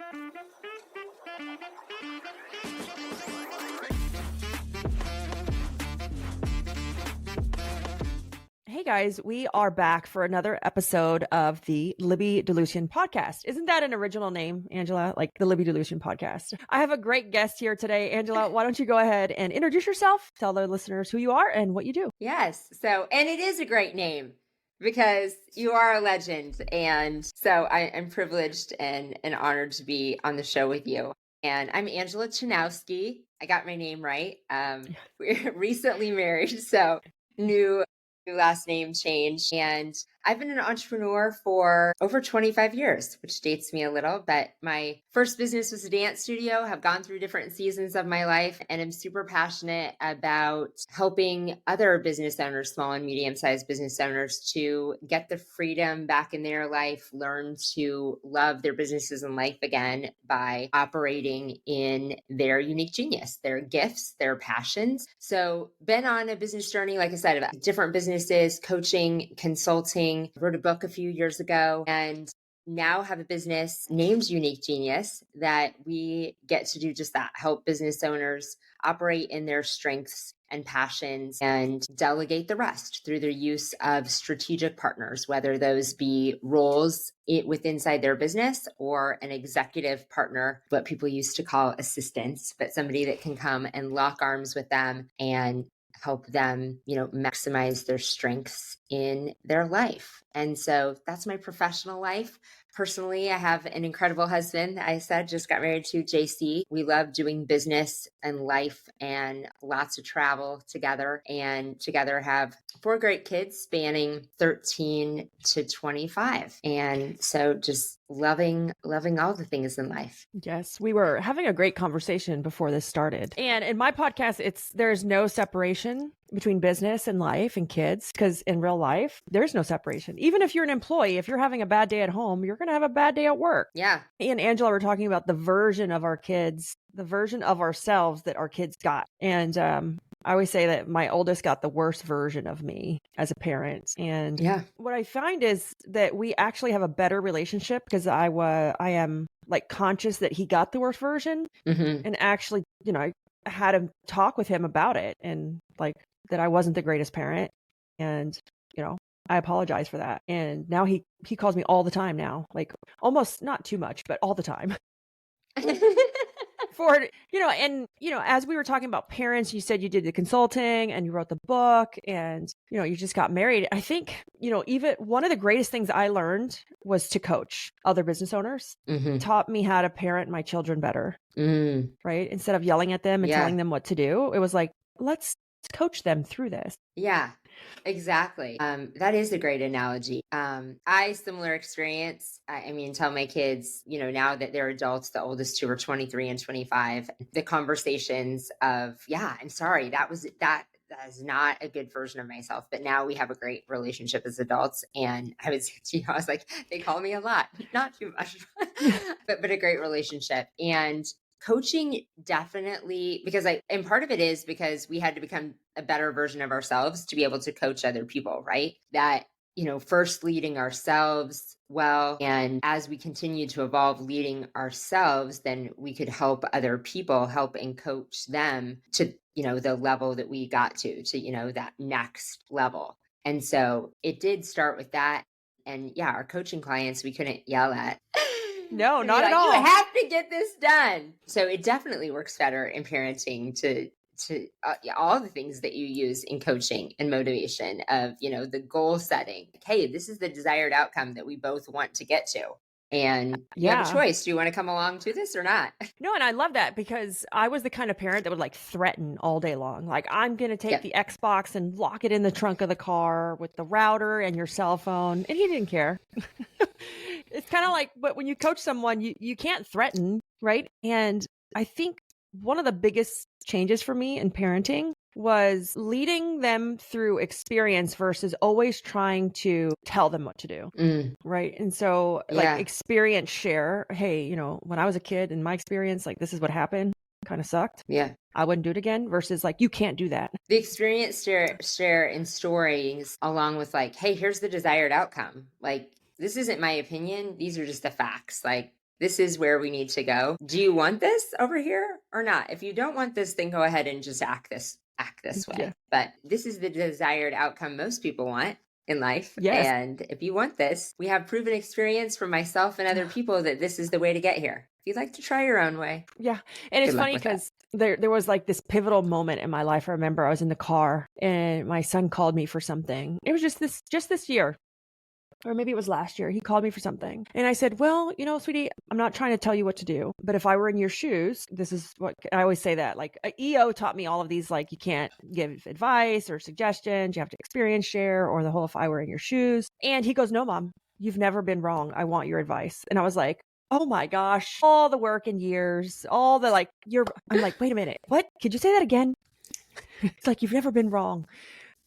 Hey guys, we are back for another episode of the Libby Delusion podcast. Isn't that an original name, Angela? Like the Libby Delusion podcast. I have a great guest here today. Angela, why don't you go ahead and introduce yourself? Tell the listeners who you are and what you do. Yes. And it is a great name because you are a legend. And so I'm privileged and honored to be on the show with you. And I'm Angela Chanowsky. I got my name right. We're recently married, so new last name change. And I've been an entrepreneur for over 25 years, which dates me a little, but my first business was a dance studio, have gone through different seasons of my life, and I'm super passionate about helping other business owners, small and medium-sized business owners, to get the freedom back in their life, learn to love their businesses and life again by operating in their unique genius, their gifts, their passions. So been on a business journey, like I said, about different businesses, coaching, consulting, wrote a book a few years ago, and now have a business named Unique Genius that we get to do just that, help business owners operate in their strengths and passions and delegate the rest through their use of strategic partners, whether those be roles inside their business or an executive partner, what people used to call assistants, but somebody that can come and lock arms with them and help them, maximize their strengths in their life. And so that's my professional life. Personally, I have an incredible husband. I said, just got married to JC. We love doing business and life and lots of travel together, and together have 4 great kids spanning 13 to 25. And so just loving all the things in life. Yes, we were having a great conversation before this started. And in my podcast, there's no separation between business and life and kids, because in real life, there's no separation. Even if you're an employee, if you're having a bad day at home, you're going to have a bad day at work. Yeah. Me and Angela were talking about the version of our kids, the version of ourselves that our kids got. And I always say that my oldest got the worst version of me as a parent. And what I find is that we actually have a better relationship because I am like conscious that he got the worst version, and actually, I had a talk with him about it, and like that I wasn't the greatest parent, and I apologize for that. And now he calls me all the time now, like almost not too much, but all the time. As we were talking about parents, you said you did the consulting and you wrote the book, and, you just got married. I think, even one of the greatest things I learned was to coach other business owners. Taught me how to parent my children better, right? Instead of yelling at them and telling them what to do, it was like, let's coach them through this. Yeah, exactly. That is a great analogy. Similar experience. Tell my kids, now that they're adults, the oldest 2 are 23 and 25, the conversations of, I'm sorry, that is not a good version of myself, but now we have a great relationship as adults. And I was like, they call me a lot, not too much, but a great relationship. And coaching definitely, and part of it is because we had to become a better version of ourselves to be able to coach other people, right? That, first leading ourselves well. And as we continue to evolve leading ourselves, then we could help other people, help and coach them to, the level that we got to, that next level. And so it did start with that. And our coaching clients, we couldn't yell at. No, not at all. You have to get this done. So it definitely works better in parenting to all the things that you use in coaching and motivation of, the goal setting. Like, hey, this is the desired outcome that we both want to get to. And you have a choice. Do you want to come along to this or not? No, and I love that because I was the kind of parent that would like threaten all day long. Like, I'm going to take the Xbox and lock it in the trunk of the car with the router and your cell phone. And he didn't care. It's kind of like, but when you coach someone, you can't threaten, right? And I think one of the biggest changes for me in parenting was leading them through experience versus always trying to tell them what to do. Right. And so like experience share, hey, when I was a kid, in my experience, like this is what happened, kind of sucked. Yeah. I wouldn't do it again versus like, you can't do that. The experience share in stories along with like, hey, here's the desired outcome. Like, this isn't my opinion. These are just the facts. Like, this is where we need to go. Do you want this over here or not? If you don't want this, then go ahead and just act this way. Yeah. But this is the desired outcome most people want in life. Yes. And if you want this, we have proven experience from myself and other people that this is the way to get here. If you'd like to try your own way. Yeah. And it's funny because there was like this pivotal moment in my life. I remember I was in the car and my son called me for something. It was just this year. Or maybe it was last year. He called me for something. And I said, well, sweetie, I'm not trying to tell you what to do, but if I were in your shoes, this is what I always say that. Like EO taught me all of these, like you can't give advice or suggestions. You have to experience share, or the whole if I were in your shoes. And he goes, no, Mom, you've never been wrong. I want your advice. And I was like, oh my gosh, all the work and years, all the I'm like, wait a minute. What? Could you say that again? It's like, you've never been wrong.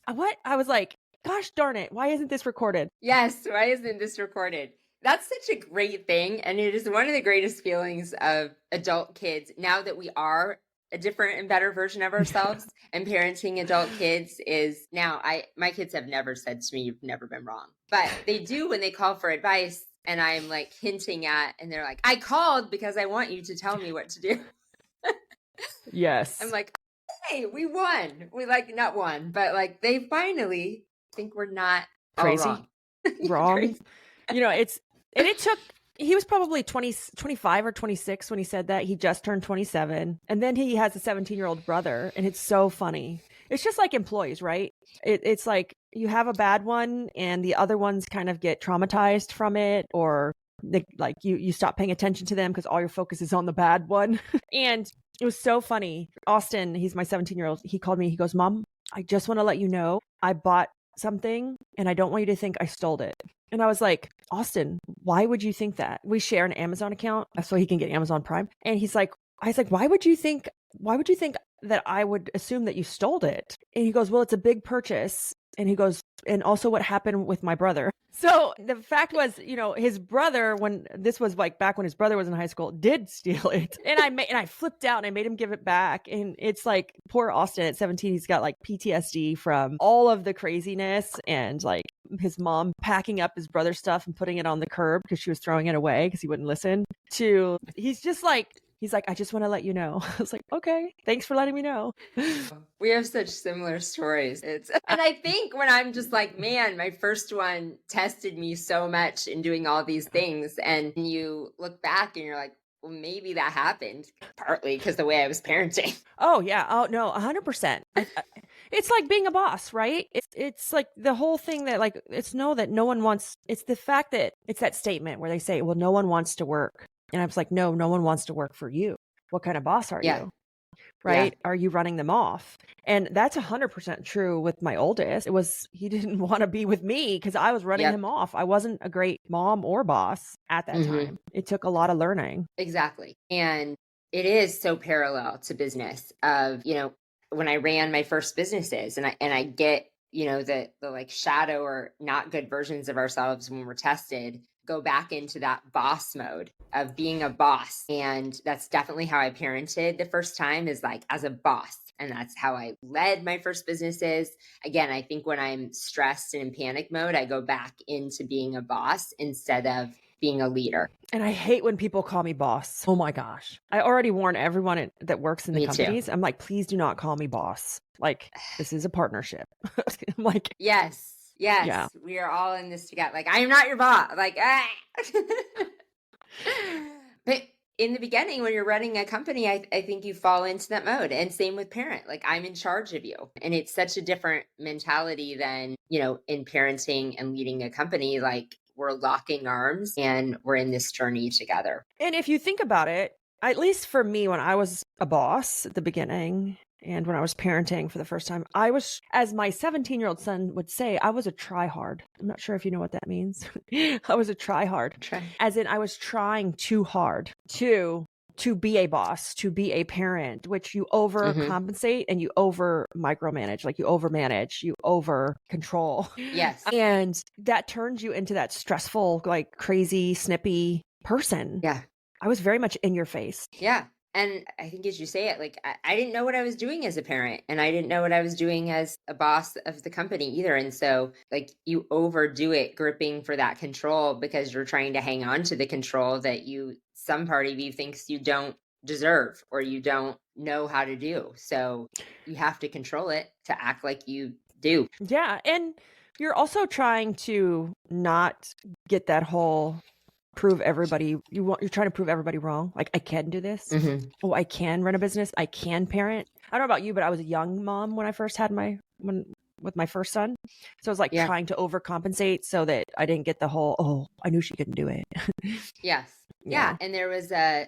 What? I was like, gosh darn it. Why isn't this recorded? Yes. Why isn't this recorded? That's such a great thing. And it is one of the greatest feelings of adult kids now that we are a different and better version of ourselves. And parenting adult kids is now, my kids have never said to me, you've never been wrong. But they do when they call for advice. And I'm like hinting at, and they're like, I called because I want you to tell me what to do. Yes. I'm like, hey, we won. We not won, but like they finally think we're not crazy, wrong. Crazy. He was probably 25 or 26 when he said that. He just turned 27. And then he has a 17-year-old brother. And it's so funny. It's just like employees, right? It's like you have a bad one and the other ones kind of get traumatized from it, or you stop paying attention to them because all your focus is on the bad one. And it was so funny. Austin, he's my 17-year-old. He called me. He goes, Mom, I just want to let you know I bought something and I don't want you to think I stole it. And I was like, Austin, why would you think that? We share an Amazon account so he can get Amazon Prime. And I was like, why would you think that I would assume that you stole it? And he goes, well, it's a big purchase. And he goes, and also what happened with my brother. So the fact was, his brother, when this was like back when his brother was in high school, did steal it. And I flipped out and I made him give it back. And it's like poor Austin at 17, he's got like PTSD from all of the craziness and like his mom packing up his brother's stuff and putting it on the curb because she was throwing it away because he wouldn't listen, to he's like, I just want to let you know. I was like, okay, thanks for letting me know. We have such similar stories. And I think when I'm just like, man, my first one tested me so much in doing all these things. And you look back and you're like, well, maybe that happened partly because the way I was parenting. Oh, yeah. Oh, no, 100%. It's like being a boss, right? It's like the whole thing that like, it's the fact that it's that statement where they say, well, no one wants to work. And I was like, no one wants to work for you. What kind of boss are you? Right? Yeah. Are you running them off? And that's 100% true with my oldest. He didn't want to be with me because I was running him off. I wasn't a great mom or boss at that time. It took a lot of learning. Exactly. And it is so parallel to business of, when I ran my first businesses and I get, the like shadow or not good versions of ourselves when we're tested, go back into that boss mode of being a boss. And that's definitely how I parented the first time, is like as a boss. And that's how I led my first businesses. Again, I think when I'm stressed and in panic mode, I go back into being a boss instead of being a leader. And I hate when people call me boss. Oh my gosh. I already warn everyone that works in the companies. Too. I'm like, please do not call me boss. Like, this is a partnership. I'm like, yes. Yeah. We are all in this together. Like, I am not your boss. Like, ah. But in the beginning, when you're running a company, I think you fall into that mode. And same with parent. Like, I'm in charge of you. And it's such a different mentality than, in parenting and leading a company. Like, we're locking arms and we're in this journey together. And if you think about it, at least for me, when I was a boss at the beginning, and when I was parenting for the first time, I was, as my 17-year-old son would say, I was a try-hard. I'm not sure if you know what that means. I was a try-hard. As in, I was trying too hard to be a boss, to be a parent, which you overcompensate and you over micromanage, like you overmanage, you over control. Yes. And that turns you into that stressful, like crazy, snippy person. Yeah. I was very much in your face. Yeah. And I think as you say it, like I didn't know what I was doing as a parent, and I didn't know what I was doing as a boss of the company either. And so like you overdo it, gripping for that control because you're trying to hang on to the control that some part of you thinks you don't deserve or you don't know how to do. So you have to control it to act like you do. Yeah. And you're also trying to not get that whole prove everybody, you're trying to prove everybody wrong. Like, I can do this. Mm-hmm. Oh, I can run a business. I can parent. I don't know about you, but I was a young mom when I first had with my first son. So I was like trying to overcompensate so that I didn't get the whole, oh, I knew she couldn't do it. Yes. Yeah. And there was I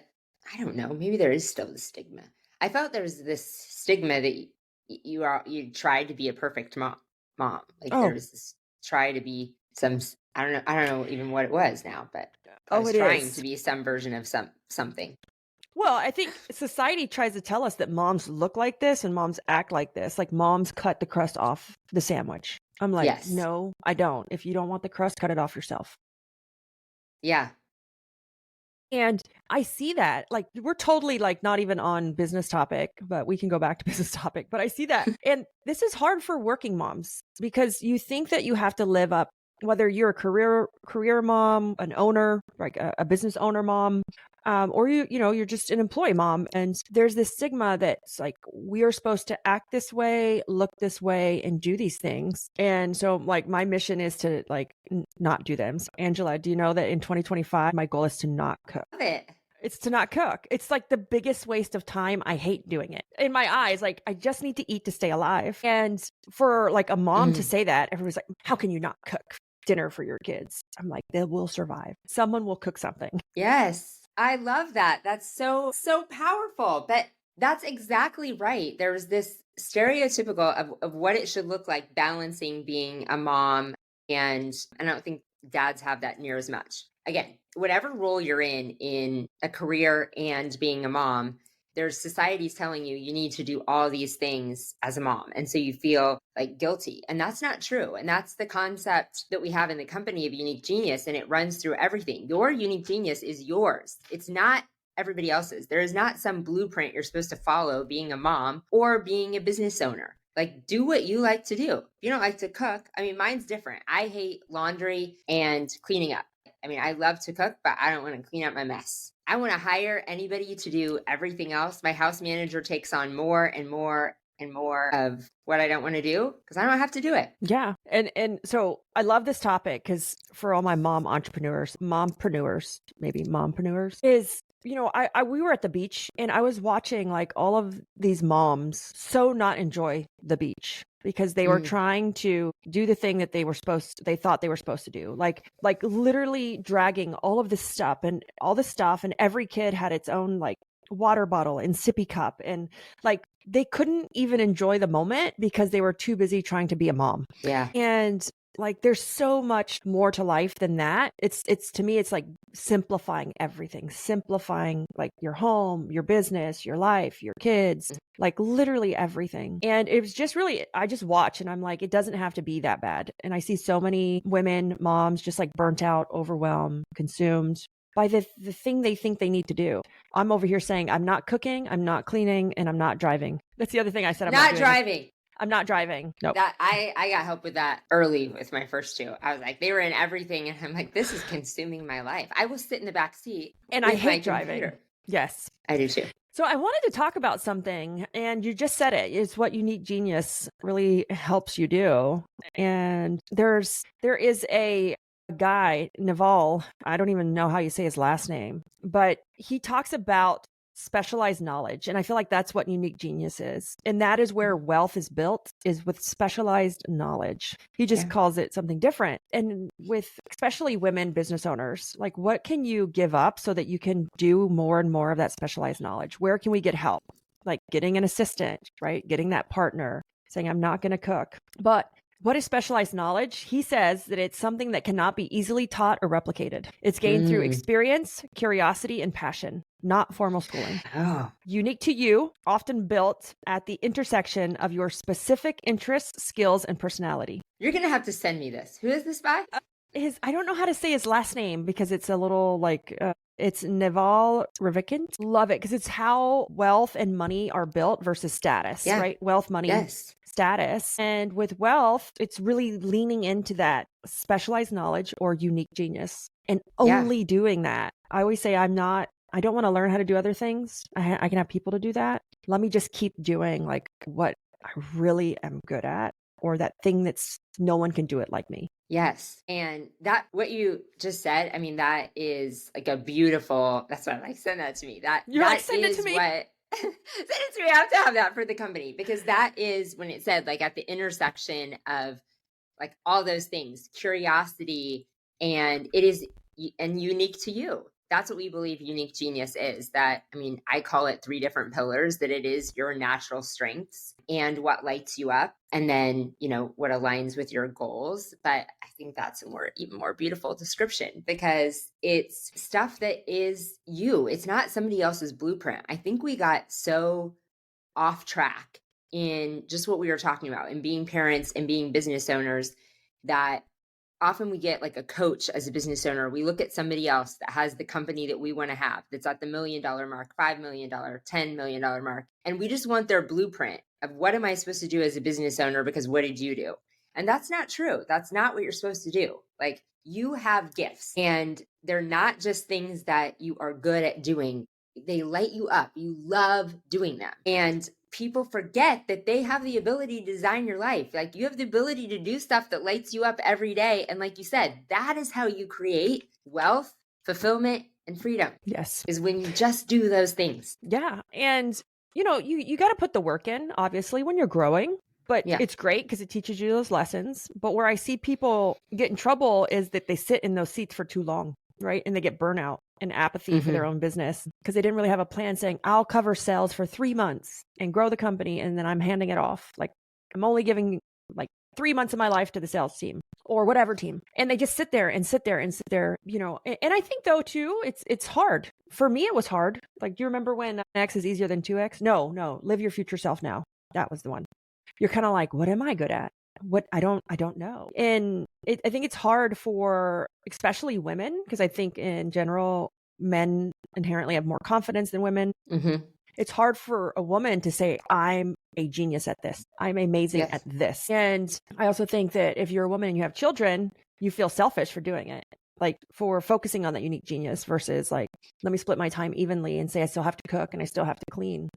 don't know, maybe there is still the stigma. I felt there was this stigma that you tried to be a perfect mom. Like there was this try to be some, I don't know even what it was now, but I was trying to be some version of something. Well, I think society tries to tell us that moms look like this and moms act like this. Like moms cut the crust off the sandwich. I'm like, no, I don't. If you don't want the crust, cut it off yourself. Yeah. And I see that, like, we're totally like not even on business topic, but we can go back to business topic. But I see that. And this is hard for working moms because you think that you have to live up, whether you're a career mom, an owner, like a business owner mom, or you're just an employee mom. And there's this stigma that's like, we are supposed to act this way, look this way, and do these things. And so like my mission is to like not do them. So, Angela, do you know that in 2025, my goal is to not cook? Love it. It's to not cook. It's like the biggest waste of time. I hate doing it. In my eyes, like I just need to eat to stay alive. And for like a mom to say that, everyone's like, how can you not cook dinner for your kids? I'm like, they will survive. Someone will cook something. Yes. I love that. That's so powerful. But that's exactly right. There's this stereotypical of what it should look like balancing being a mom. And I don't think dads have that near as much. Again, whatever role you're in a career and being a mom, there's society's telling you need to do all these things as a mom. And so you feel like guilty. And that's not true. And that's the concept that we have in the company of unique genius. And it runs through everything. Your unique genius is yours. It's not everybody else's. There is not some blueprint you're supposed to follow being a mom or being a business owner. Like, do what you like to do. If you don't like to cook, I mean, mine's different. I hate laundry and cleaning up. I mean, I love to cook, but I don't want to clean up my mess. I want to hire anybody to do everything else. My house manager takes on more and more and more of what I don't want to do because I don't have to do it. Yeah. And so I love this topic because for all my mompreneurs, is, we were at the beach and I was watching like all of these moms so not enjoy the beach because they were trying to do the thing that they thought they were supposed to do. Like literally dragging all of this stuff and every kid had its own like water bottle and sippy cup. And like, they couldn't even enjoy the moment because they were too busy trying to be a mom. Yeah. And like, there's so much more to life than that. It's to me, it's like simplifying everything, simplifying like your home, your business, your life, your kids, like literally everything. And it was just really, I just watch and I'm like, it doesn't have to be that bad. And I see so many women, moms, just like burnt out, overwhelmed, consumed by the thing they think they need to do. I'm over here saying, I'm not cooking, I'm not cleaning, and I'm not driving. That's the other thing I said. I'm not driving. I'm not driving. Nope. That I got help with that early with my first two. I was like, they were in everything. And I'm like, this is consuming my life. I will sit in the back seat. And I hate driving. Computer. Yes. I do too. So I wanted to talk about something, and you just said it. It's what unique genius really helps you do. And there is a guy, Naval, I don't even know how you say his last name, but he talks about specialized knowledge. And I feel like that's what unique genius is. And that is where wealth is built, is with specialized knowledge. He just calls it something different. And with especially women business owners, like what can you give up so that you can do more and more of that specialized knowledge? Where can we get help? Like getting an assistant, right? Getting that partner, saying, I'm not going to cook. But what is specialized knowledge? He says that it's something that cannot be easily taught or replicated. It's gained through experience, curiosity, and passion, not formal schooling. Oh. Unique to you, often built at the intersection of your specific interests, skills, and personality. You're going to have to send me this. Who is this by? I don't know how to say his last name because it's a little like, It's Naval Ravikant. Love it because it's how wealth and money are built versus status, right? Wealth, money, status. And with wealth, it's really leaning into that specialized knowledge or unique genius and only doing that. I always say I don't want to learn how to do other things. I can have people to do that. Let me just keep doing like what I really am good at, or that thing that's no one can do it like me. Yes. And that, what you just said, I mean, that is like a beautiful, that's what I'm like, send that to me. You're like, send it to me. What, send it to me. I have to have that for the company, because that is when it said like at the intersection of like all those things, curiosity, and it is and unique to you. That's what we believe unique genius is. That, I mean, I call it 3 different pillars, that it is your natural strengths and what lights you up, and then, you know, what aligns with your goals. But I think that's a even more beautiful description, because it's stuff that is you. It's not somebody else's blueprint. I think we got so off track in just what we were talking about, in being parents and being business owners, that often we get like a coach as a business owner. We look at somebody else that has the company that we want to have, that's at the $1 million mark, $5 million, $10 million mark. And we just want their blueprint of what am I supposed to do as a business owner, because what did you do? And that's not true. That's not what you're supposed to do. Like, you have gifts, and they're not just things that you are good at doing. They light you up. You love doing them. And people forget that they have the ability to design your life. Like, you have the ability to do stuff that lights you up every day. And like you said, that is how you create wealth, fulfillment, and freedom. Yes. Is when you just do those things. Yeah. And you know, you got to put the work in, obviously, when you're growing, but it's great because it teaches you those lessons. But where I see people get in trouble is that they sit in those seats for too long, right? And they get burnout and apathy for their own business because they didn't really have a plan saying, I'll cover sales for 3 months and grow the company, and then I'm handing it off. Like, I'm only giving like 3 months of my life to the sales team or whatever team. And they just sit there, you know. And I think though too, it's hard. For me, it was hard. Like, do you remember when X is easier than 2X? No, live your future self now. That was the one. You're kind of like, what am I good at? What I don't know. And I think it's hard for especially women, because I think in general, men inherently have more confidence than women. It's hard for a woman to say, I'm a genius at this. I'm amazing at this. And I also think that if you're a woman and you have children, you feel selfish for doing it. Like, for focusing on that unique genius versus like, let me split my time evenly and say I still have to cook and I still have to clean.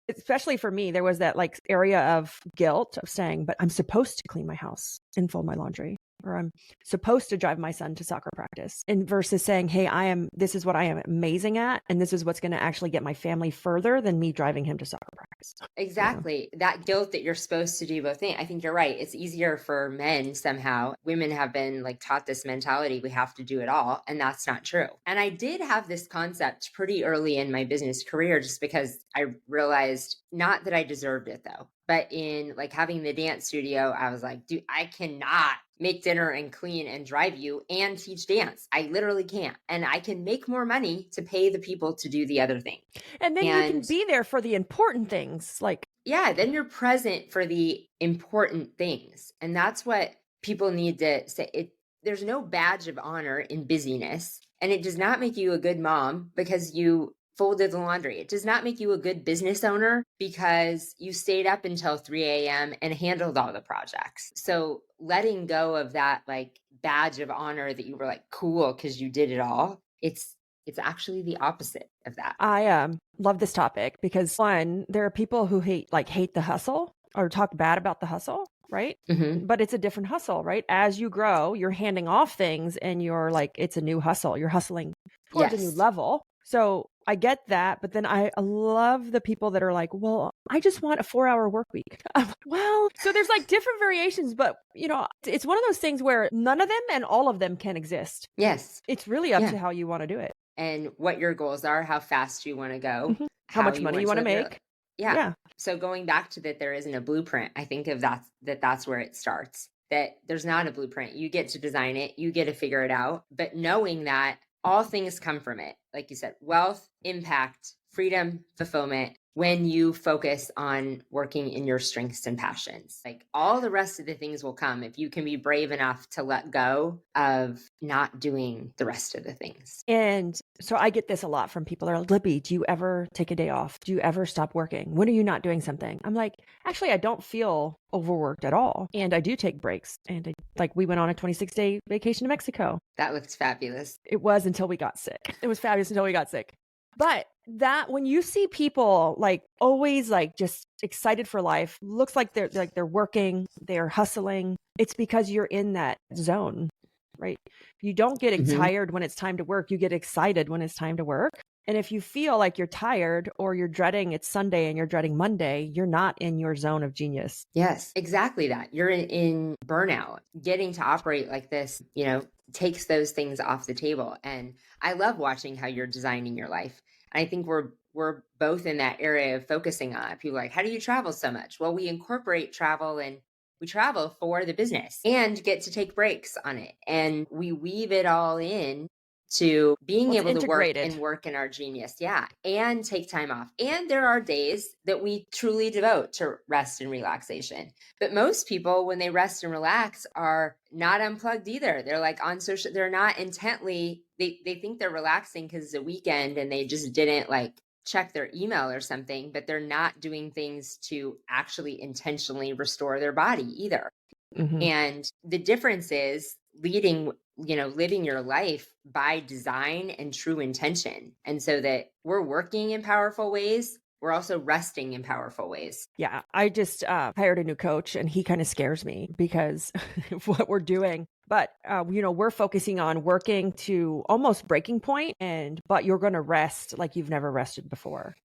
Especially for me, there was that like area of guilt of saying, but I'm supposed to clean my house and fold my laundry, or I'm supposed to drive my son to soccer practice, and versus saying, hey, this is what I am amazing at. And this is what's going to actually get my family further than me driving him to soccer practice. Exactly. Yeah. That guilt that you're supposed to do both things. I think you're right. It's easier for men somehow. Women have been like taught this mentality, we have to do it all. And that's not true. And I did have this concept pretty early in my business career, just because I realized, not that I deserved it though, but in like having the dance studio, I was like, dude, I cannot make dinner and clean and drive you and teach dance. I literally can't. And I can make more money to pay the people to do the other thing. And then you can be there for the important things. Like, then you're present for the important things. And that's what people need to say. There's no badge of honor in busyness. And it does not make you a good mom because you folded the laundry. It does not make you a good business owner because you stayed up until 3 a.m. and handled all the projects. So letting go of that like badge of honor that you were like cool because you did it all, it's actually the opposite of that. I love this topic because, one, there are people who hate the hustle or talk bad about the hustle, right? But it's a different hustle, right? As you grow, you're handing off things and you're like, it's a new hustle. You're hustling towards a new level. So I get that. But then I love the people that are like, well, I just want a 4-hour work week. I'm like, well, so there's like different variations, but you know, it's one of those things where none of them and all of them can exist. Yes. It's really up to how you want to do it. And what your goals are, how fast you want to go, how much money you want to make. Yeah. So going back to that, there isn't a blueprint. I think of that's where it starts, that there's not a blueprint. You get to design it, you get to figure it out, but knowing that all things come from it. Like you said, wealth, impact, freedom, fulfillment, when you focus on working in your strengths and passions. Like all the rest of the things will come if you can be brave enough to let go of not doing the rest of the things. And so I get this a lot from people. They're like, Libby, do you ever take a day off? Do you ever stop working? When are you not doing something? I'm like, actually, I don't feel overworked at all. And I do take breaks. And we went on a 26-day vacation to Mexico. That looks fabulous. It was until we got sick. It was fabulous until we got sick. But that when you see people like always like just excited for life, looks like they're working, they're hustling, it's because you're in that zone, right? You don't get tired when it's time to work. You get excited when it's time to work. And if you feel like you're tired or you're dreading it's Sunday and you're dreading Monday, you're not in your zone of genius. Yes, exactly that. You're in burnout. Getting to operate like this, takes those things off the table. And I love watching how you're designing your life. And I think we're both in that area of focusing on it. People are like, how do you travel so much? Well, we incorporate travel and we travel for the business and get to take breaks on it. And we weave it all in to being able to work in our genius. Yeah. And take time off. And there are days that we truly devote to rest and relaxation. But most people, when they rest and relax, are not unplugged either. They're like on social, they're not intently, they think they're relaxing because it's a weekend and they just didn't like check their email or something, but they're not doing things to actually intentionally restore their body either. And the difference is living your life by design and true intention. And so that we're working in powerful ways, we're also resting in powerful ways. Yeah. I just hired a new coach and he kind of scares me because of what we're doing. But, we're focusing on working to almost breaking point but you're going to rest like you've never rested before.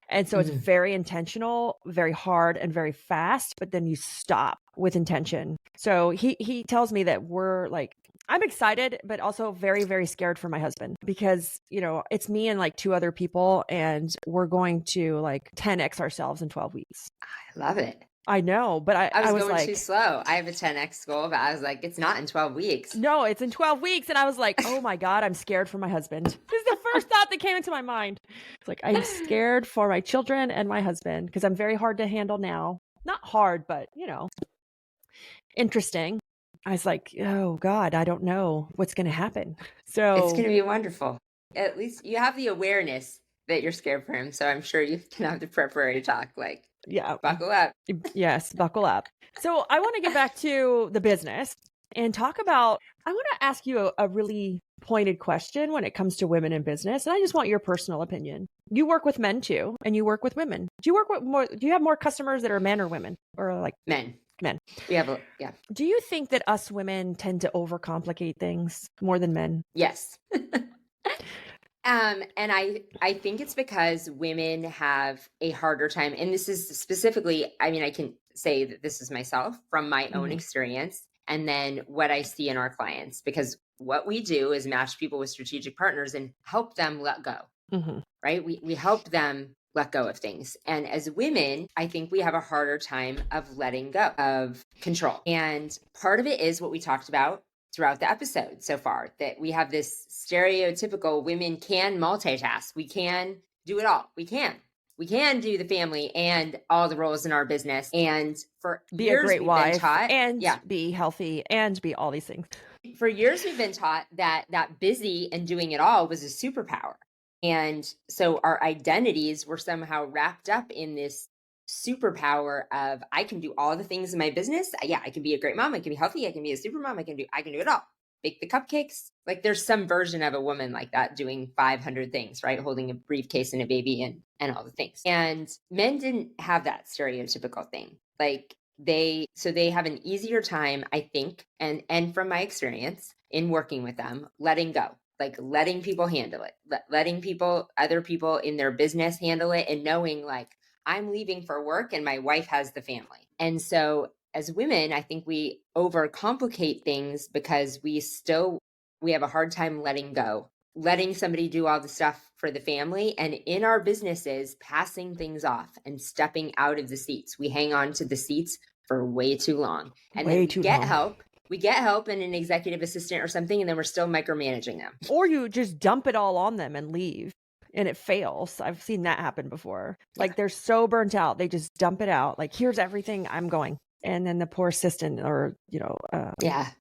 And so it's very intentional, very hard and very fast, but then you stop with intention. So he tells me that we're like, I'm excited, but also very, very scared for my husband because, it's me and like 2 other people and we're going to like 10x ourselves in 12 weeks. I love it. I know, but I was going like, too slow. I have a 10x goal, but I was like, it's not in 12 weeks. No, it's in 12 weeks. And I was like, oh my God, I'm scared for my husband. This is the first thought that came into my mind. It's like, I'm scared for my children and my husband because I'm very hard to handle now. Not hard, but interesting. I was like, oh God, I don't know what's going to happen. So it's going to be wonderful. At least you have the awareness that you're scared for him. So I'm sure you can have the preparatory talk like, yeah, buckle up. Yes, buckle up. So I want to get back to the business and talk about, I want to ask you a really pointed question when it comes to women in business. And I just want your personal opinion. You work with men too, and you work with women. Do you have more customers that are men or women or like men? Men. We have yeah. Do you think that us women tend to overcomplicate things more than men? Yes. And I think it's because women have a harder time. And this is specifically, I can say that this is myself from my own experience and then what I see in our clients, because what we do is match people with strategic partners and help them let go, right? We help them let go of things. And as women, I think we have a harder time of letting go of control. And part of it is what we talked about throughout the episode so far, that we have this stereotypical women can multitask. We can do it all. We can do the family and all the roles in our business. And for be years, a great wife taught, and be healthy and be all these things. For years, we've been taught that busy and doing it all was a superpower. And so our identities were somehow wrapped up in this superpower of I can do all the things in my business. Yeah, I can be a great mom. I can be healthy. I can be a super mom. I can do it all. Bake the cupcakes. Like there's some version of a woman like that doing 500 things, right? Holding a briefcase and a baby and all the things. And men didn't have that stereotypical thing. Like they have an easier time, I think, and from my experience in working with them, letting go. Like letting people handle it, letting other people in their business handle it and knowing like I'm leaving for work and my wife has the family. And so as women, I think we overcomplicate things because we have a hard time letting go, letting somebody do all the stuff for the family and in our businesses, passing things off and stepping out of the seats. We hang on to the seats for way too long and then we get help. We get help and an executive assistant or something, and then we're still micromanaging them. Or you just dump it all on them and leave. and it fails. I've seen that happen before. Like they're so burnt out, they just dump it out. Like, here's everything, I'm going. And then the poor assistant or, The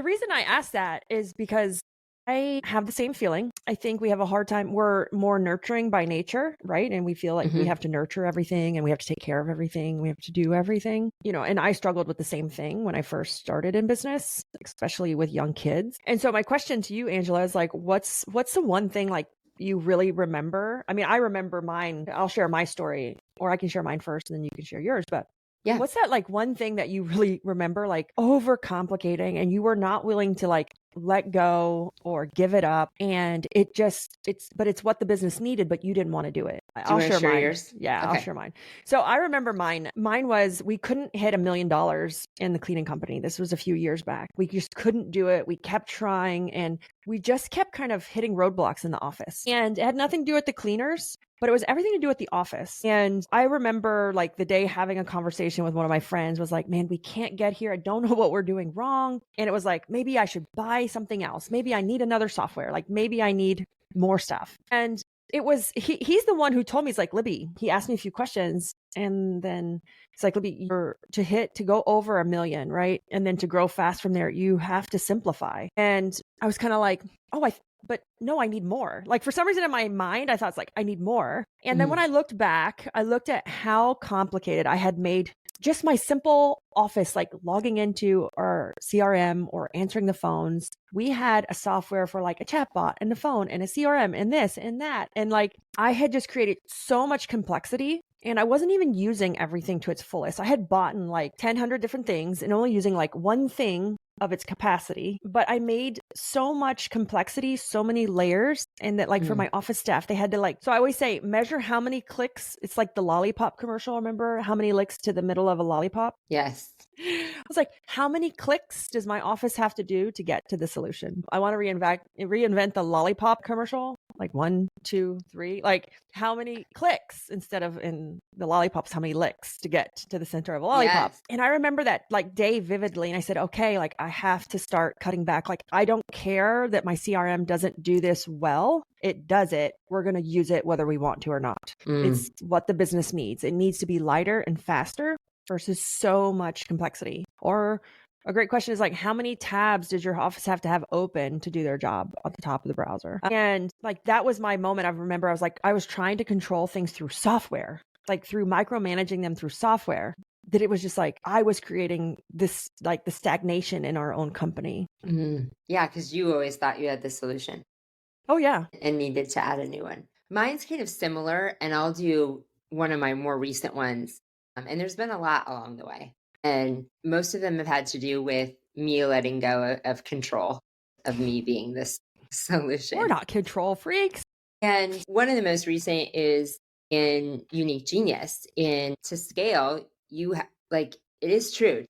reason I ask that is because I have the same feeling. I think we have a hard time. We're more nurturing by nature, right? And we feel like we have to nurture everything and we have to take care of everything. We have to do everything, and I struggled with the same thing when I first started in business, especially with young kids. And so my question to you, Angela, is like, what's the one thing like you really remember? I mean, I remember mine. I'll share my story, or I can share mine first and then you can share yours. But yeah, what's that like one thing that you really remember, like overcomplicating and you were not willing to like let go or give it up, and it's what the business needed, but you didn't want to do it. I'll share mine. Yours? Yeah, okay. I'll share mine. So I remember mine was we couldn't hit $1 million in the cleaning company. This was a few years back. We just couldn't do it. We kept trying and we just kept kind of hitting roadblocks in the office, and it had nothing to do with the cleaners, but it was everything to do with the office. And I remember like the day having a conversation with one of my friends was like, man, we can't get here. I don't know what we're doing wrong. And it was like, maybe I should buy something else. Maybe I need another software. Like maybe I need more stuff. And it was, he's the one who told me, he's like, Libby, he asked me a few questions. And then it's like, Libby, to go over 1 million, right? And then to grow fast from there, you have to simplify. And I was kind of like, but no, I need more. Like for some reason in my mind, I thought it's like, I need more. And then when I looked back, I looked at how complicated I had made just my simple office, like logging into our CRM or answering the phones. We had a software for like a chatbot and the phone and a CRM and this and that. And like, I had just created so much complexity and I wasn't even using everything to its fullest. I had bought in like 100 different things and only using like one thing of its capacity, but I made so much complexity, so many layers, and that like for my office staff, they had to like, so I always say, measure how many clicks. It's like the lollipop commercial. Remember how many licks to the middle of a lollipop? Yes. I was like, how many clicks does my office have to do to get to the solution? I want to reinvent the lollipop commercial. Like 1, 2, 3, like how many clicks instead of in the lollipops, how many licks to get to the center of a lollipop. Yes. And I remember that like day vividly. And I said, okay, like I have to start cutting back. Like, I don't care that my CRM doesn't do this well. It does it. We're going to use it whether we want to or not. It's what the business needs. It needs to be lighter and faster versus so much complexity. Or a great question is like, how many tabs does your office have to have open to do their job at the top of the browser? And like, that was my moment. I remember I was trying to control things through software, like through micromanaging them through software, that it was just like, I was creating this, like the stagnation in our own company. Yeah. Cause you always thought you had the solution. Oh yeah. And needed to add a new one. Mine's kind of similar, and I'll do one of my more recent ones. And there's been a lot along the way. And most of them have had to do with me letting go of control, of me being this solution. We're not control freaks. And one of the most recent is in Unique Genius. To scale, it is true,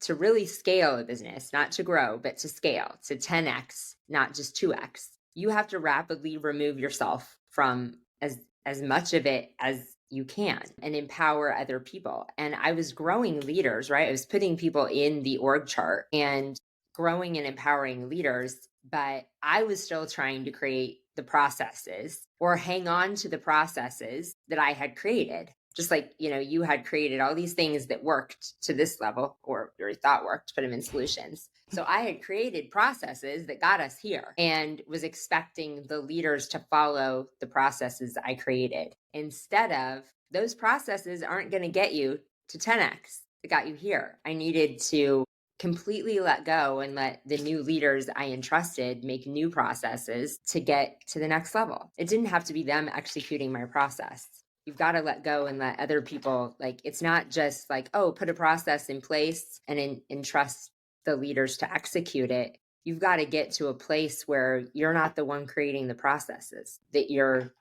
to really scale a business, not to grow, but to scale to 10x, not just 2x. You have to rapidly remove yourself from as much of it as you can and empower other people. And I was growing leaders, right? I was putting people in the org chart and growing and empowering leaders, but I was still trying to create the processes or hang on to the processes that I had created. Just like, you had created all these things that worked to this level or thought worked, put them in solutions. So I had created processes that got us here and was expecting the leaders to follow the processes I created. Instead of, those processes aren't going to get you to 10x that got you here. I needed to completely let go and let the new leaders I entrusted make new processes to get to the next level. It didn't have to be them executing my process. You've got to let go and let other people, like, it's not just like, oh, put a process in place and entrust the leaders to execute it. You've got to get to a place where you're not the one creating the processes, that you're,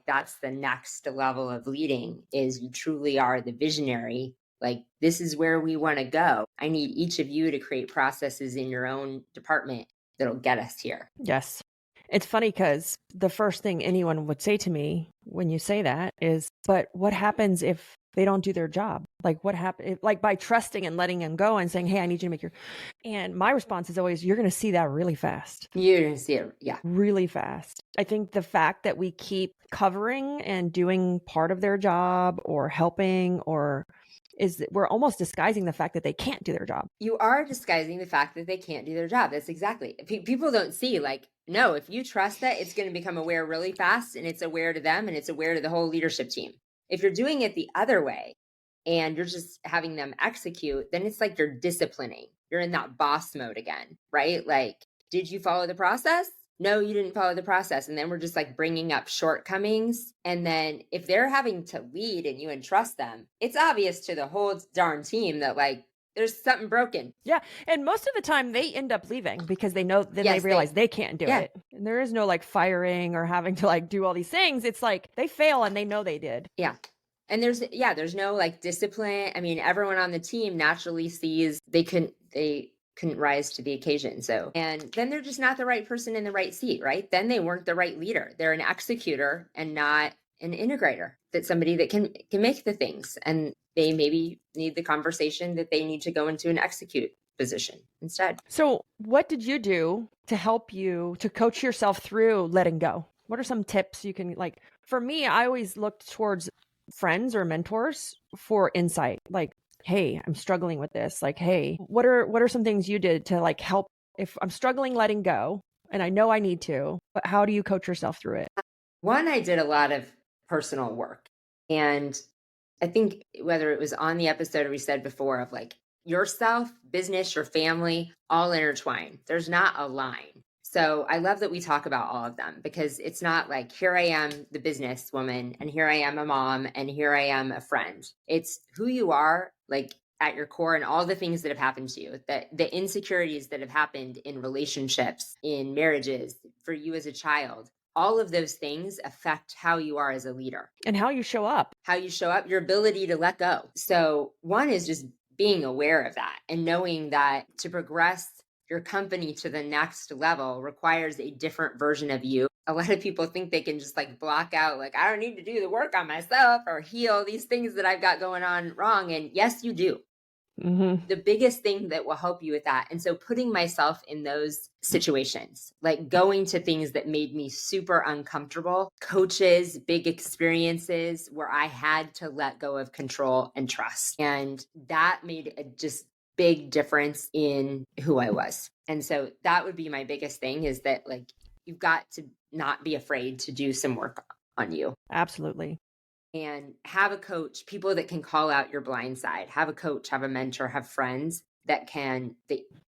that's the next level of leading, is you truly are the visionary. Like, this is where we want to go. I need each of you to create processes in your own department that'll get us here. Yes. It's funny because the first thing anyone would say to me when you say that is, but what happens if they don't do their job. Like what happened? Like by trusting and letting them go and saying, hey, I need you to make your, and my response is always, you're going to see that really fast. You're going to see it. Yeah. Really fast. I think the fact that we keep covering and doing part of their job or helping or is that we're almost disguising the fact that they can't do their job. You are disguising the fact that they can't do their job. That's exactly. People don't see like, no, if you trust that, it's going to become aware really fast, and it's aware to them and it's aware to the whole leadership team. If you're doing it the other way and you're just having them execute, then it's like you're disciplining. You're in that boss mode again, right? Like, did you follow the process? No, you didn't follow the process. And then we're just like bringing up shortcomings. And then if they're having to lead and you entrust them, it's obvious to the whole darn team that like there's something broken. Yeah. And most of the time they end up leaving because they know, then they realize they can't do it. And there is no like firing or having to like do all these things. It's like they fail and they know they did. Yeah. And there's no like discipline. I mean, everyone on the team naturally sees they couldn't rise to the occasion. So, and then they're just not the right person in the right seat, right? Then they weren't the right leader. They're an executor and not an integrator. That's somebody that can make the things, and they maybe need the conversation that they need to go into an execute position instead. So what did you do to help you to coach yourself through letting go? What are some tips you can, like, for me, I always looked towards friends or mentors for insight. Like, hey, I'm struggling with this. Like, hey, what are some things you did to like help if I'm struggling letting go and I know I need to, but how do you coach yourself through it? One, I did a lot of personal work. And I think whether it was on the episode or we said before of like yourself, business, your family, all intertwined. There's not a line. So I love that we talk about all of them, because it's not like, here I am, the businesswoman, and here I am a mom, and here I am a friend. It's who you are, like at your core, and all the things that have happened to you, that the insecurities that have happened in relationships, in marriages, for you as a child. All of those things affect how you are as a leader. And how you show up. How you show up, your ability to let go. So one is just being aware of that and knowing that to progress your company to the next level requires a different version of you. A lot of people think they can just like block out, like, I don't need to do the work on myself or heal these things that I've got going on wrong. And yes, you do. Mm-hmm. The biggest thing that will help you with that. And so putting myself in those situations, like going to things that made me super uncomfortable, coaches, big experiences where I had to let go of control and trust. And that made a just big difference in who I was. And so that would be my biggest thing, is that like, you've got to not be afraid to do some work on you. Absolutely. And have a coach, people that can call out your blind side. Have a coach, have a mentor, have friends that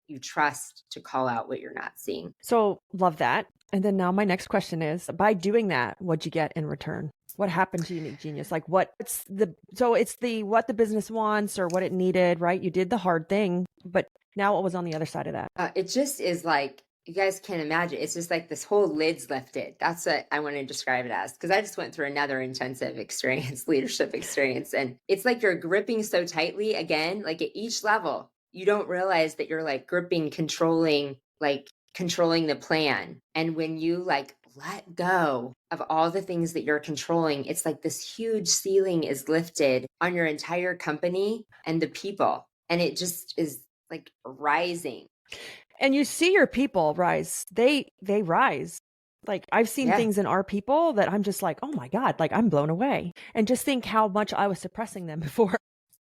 you trust to call out what you're not seeing. So love that. And then now my next question is, by doing that, what'd you get in return? What happened to Unique Genius? Like it's what the business wants or what it needed, right? You did the hard thing, but now what was on the other side of that? It just is like, you guys can't imagine. It's just like this whole lid's lifted. That's what I want to describe it as, because I just went through another intensive experience, leadership experience. And it's like you're gripping so tightly again, like at each level, you don't realize that you're like gripping, controlling the plan. And when you like let go of all the things that you're controlling, it's like this huge ceiling is lifted on your entire company and the people. And it just is like rising. And you see your people rise. They rise. Like I've seen things in our people that I'm just like, oh my God, like I'm blown away. And just think how much I was suppressing them before.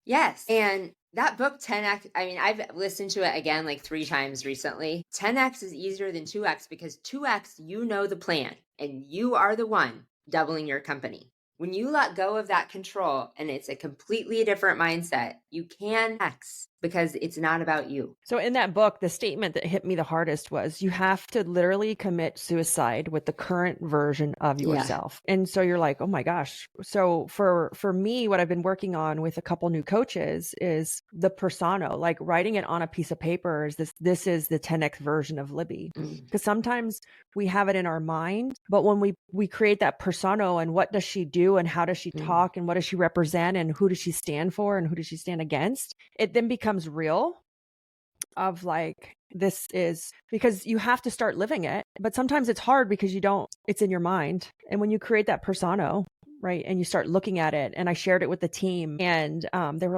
Yes. And that book 10X, I mean, I've listened to it again like 3 times recently. 10X is easier than 2X, because 2X, you know the plan and you are the one doubling your company. When you let go of that control and it's a completely different mindset, you can X, because it's not about you. So in that book, the statement that hit me the hardest was, you have to literally commit suicide with the current version of yourself. Yeah. And so you're like, oh my gosh. So for me, what I've been working on with a couple new coaches is the persona, like writing it on a piece of paper is this is the 10X version of Libby. Because sometimes we have it in our mind, but when we create that persona and what does she do and how does she talk and what does she represent and who does she stand for and who does she stand against, it then becomes real of like, this is, because you have to start living it. But sometimes it's hard because it's in your mind. And when you create that persona, right? And you start looking at it. And I shared it with the team, and they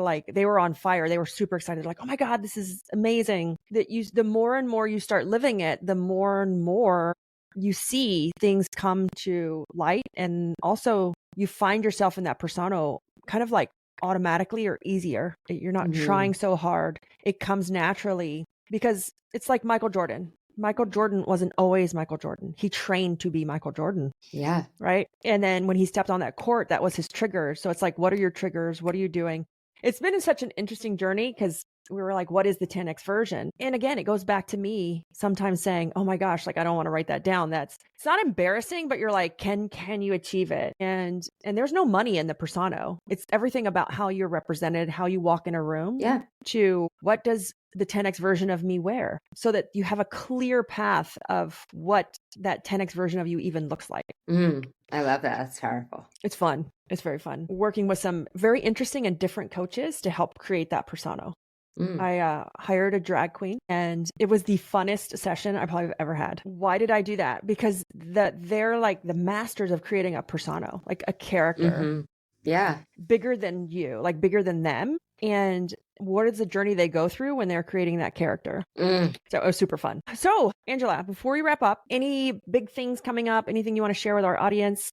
were on fire. They were super excited, like, oh my God, this is amazing. The more and more you start living it, the more and more you see things come to light. And also you find yourself in that persona kind of like automatically or easier. You're not trying so hard. It comes naturally, because it's like Michael Jordan. Michael Jordan wasn't always Michael Jordan. He trained to be Michael Jordan. Yeah. Right. And then when he stepped on that court, that was his trigger. So it's like, what are your triggers? What are you doing? It's been such an interesting journey, because we were like, what is the 10X version? And again, it goes back to me sometimes saying, oh my gosh, like, I don't want to write that down. It's not embarrassing, but you're like, can you achieve it? And there's no money in the persona. It's everything about how you're represented, how you walk in a room, to what does the 10X version of me wear, so that you have a clear path of what that 10X version of you even looks like. I love that. That's powerful. It's fun. It's very fun working with some very interesting and different coaches to help create that persona. I hired a drag queen, and it was the funnest session I probably have ever had. Why did I do that? Because they're like the masters of creating a persona, like a character. Yeah. Bigger than you, like bigger than them. And what is the journey they go through when they're creating that character? So it was super fun. So Angela, before we wrap up, any big things coming up, anything you want to share with our audience?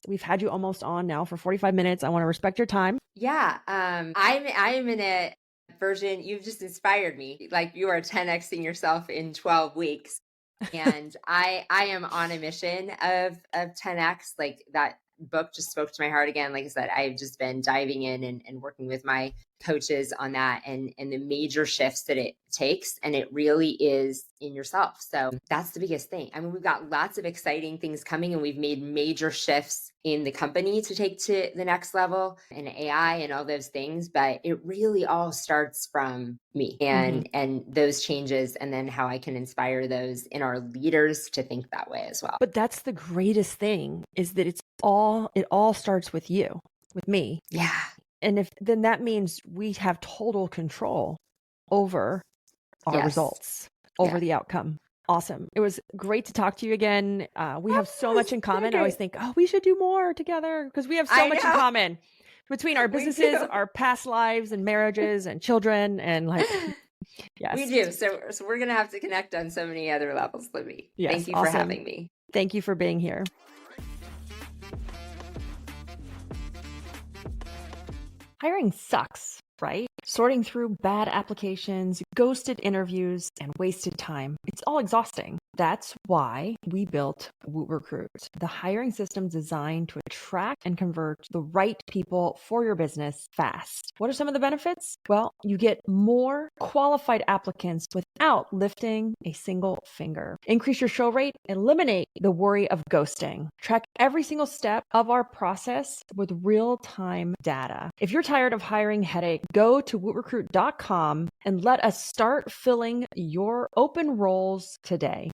We've had you almost on now for 45 minutes. I want to respect your time. Yeah. I'm in a version. You've just inspired me. Like, you are 10Xing yourself in 12 weeks. And I am on a mission of 10X. Like, that book just spoke to my heart again. Like I said, I've just been diving in and working with my coaches on that, and the major shifts that it takes. And it really is in yourself. So that's the biggest thing. I mean, we've got lots of exciting things coming, and we've made major shifts in the company to take to the next level, and AI and all those things. But it really all starts from me and those changes, and then how I can inspire those in our leaders to think that way as well. But that's the greatest thing, is that it all starts with you, with me. Yeah. And then that means we have total control over our results, over the outcome. Awesome. It was great to talk to you again. We have so much in common. I always think, we should do more together, because we have so much in common between our businesses, our past lives and marriages and children, and like, yes. We do. So we're going to have to connect on so many other levels, Libby. Yes, thank you for having me. Thank you for being here. Hiring sucks, right? Sorting through bad applications, ghosted interviews, and wasted time. It's all exhausting. That's why we built WootRecruit, the hiring system designed to attract and convert the right people for your business fast. What are some of the benefits? Well, you get more qualified applicants without lifting a single finger. Increase your show rate, eliminate the worry of ghosting. Track every single step of our process with real-time data. If you're tired of hiring headache, go to wootrecruit.com and let us start filling your open roles today.